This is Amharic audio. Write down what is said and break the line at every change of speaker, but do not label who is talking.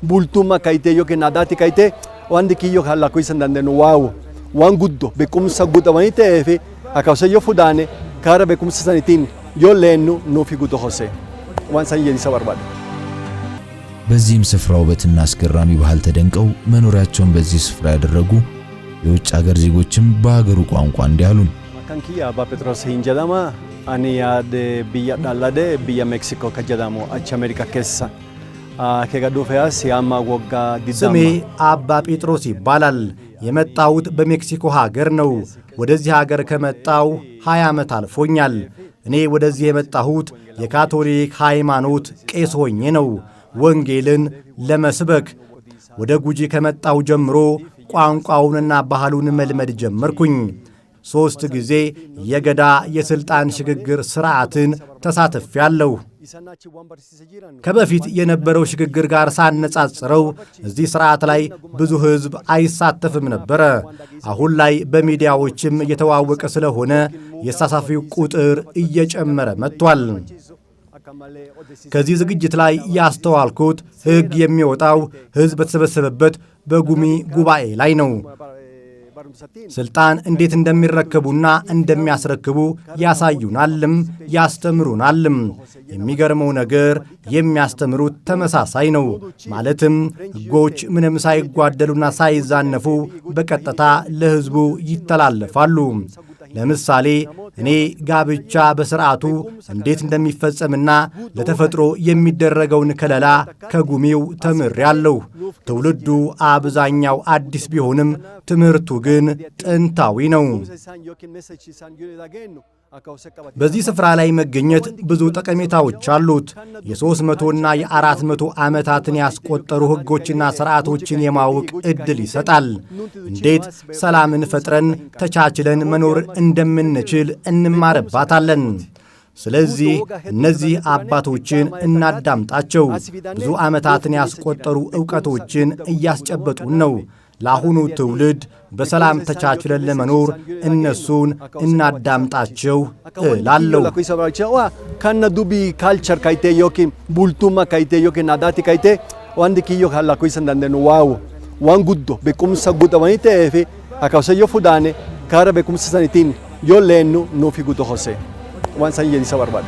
bultummaa kayitee yookiin aadaatti kayitee wanti kiyyoo kan lakkoofsa hin dandeenyu waan guddoo beekumsa guutamanii ta'ee fi akkasumas yoo fuudhane karaa beekumsa sanitiin yoo leennu nuuf guutuu hosee waan san jedhisa barbaada.
በዚህም ስፍራ ውበትና አስገራሚ ባህል ተደንቀው መኖሪያቸውን በዚህ ስፍራ ያደረጉ የውጭ ሀገር ዜጎችም በሀገሩ ቋንቋ እንዲያሉን
ካንኪያ አባ ጴጥሮስ ሂንጀዳማ አኒ ያደ ብያ ዳላደ ብያ ሜክሲኮ ከጀዳሙ አቻ አሜሪካ ከሳ ከጋዶፈያስ ያማ ወጋ ዲዳማ
ስሜ አባ ጴጥሮስ ይባላል። የመጣሁት በሜክሲኮ ሀገር ነው። ወደዚህ ሀገር ከመጣው 20 ዓመት አልፎኛል። እኔ ወደዚህ የመጣሁት የካቶሊክ ሃይማኖት ቄስ ሆኜ ነው ወንጌልን ለመስበክ። ወደ ጉጂ ከመጣሁ ጀምሮ ቋንቋውንና ባህሉን መልመድ ጀመርኩኝ። 3 ጊዜ የገዳ የስልጣን ሽግግር ስርዓትን ተሳትፌያለሁ። ከበፊት የነበረው ሽግግር ጋር ሳነጻጽረው እዚህ ስርዓት ላይ ብዙ ህዝብ አይሳተፍም ነበረ። አሁን ላይ በሚዲያዎችም እየተዋወቀ ስለሆነ የተሳታፊው ቁጥር እየጨመረ መጥቷል። ከዚህ ዝግጅት ላይ ያስተዋልኩት ህግ የሚወጣው ህዝብ በተሰበሰበበት በጉሚ ጉባኤ ላይ ነው። ስልጣን እንዴት እንደሚረከቡና እንደሚያስረክቡ ያሳዩናልም ያስተምሩናልም። የሚገርመው ነገር የሚያስተምሩት ተመሳሳይ ነው። ማለትም ህጎች ምንም ሳይጓደሉና ሳይዛነፉ በቀጥታ ለህዝቡ ይተላለፋሉ። ለምሳሌ እኔ ጋብቻ በስርዓቱ እንዴት እንደሚፈጸምና ለተፈጥሮ የሚደረገውን ከለላ ከጉሚው ተምሬያለሁ። ትውልዱ አብዛኛው አዲስ ቢሆንም ትምህርቱ ግን ጥንታዊ ነው። በዚህ ስፍራ ላይ መገኘት ብዙ ጠቀሜታዎች አሉት። የ300ና የ400 ዓመታትን ያስቆጠሩ ህጎችና ስርዓቶችን የማወቅ ዕድል ይሰጣል። እንዴት ሰላምን ፈጥረን ተቻችለን መኖር እንደምንችል እንማርባታለን። ስለዚህ እነዚህ አባቶችን እናዳምጣቸው። ብዙ ዓመታትን ያስቆጠሩ ዕውቀቶችን እያስጨበጡን ነው። ለአሁኑ ትውልድ በሰላም ተቻችለን ለመኖር እነሱን እናዳምጣቸው እላለሁ።
ከነ ዱቢ ካልቸር ካይቴ ዮኪን ቡልቱማ ካይቴ ዮኪን አዳቲ ካይቴ ዋንዲ ኪዮ ካላ ኮይስ እንደነ ዋን ጉዶ በቁምሳ ጉዶ ወኒቴ ኤፊ አካውሰ ዮፉዳኔ ካረ በቁምሳ ሰኒቲን ዮሌኑ ኖፊ ጉዶ ሆሴ ዋን ሳን የዲሳ ባርባደ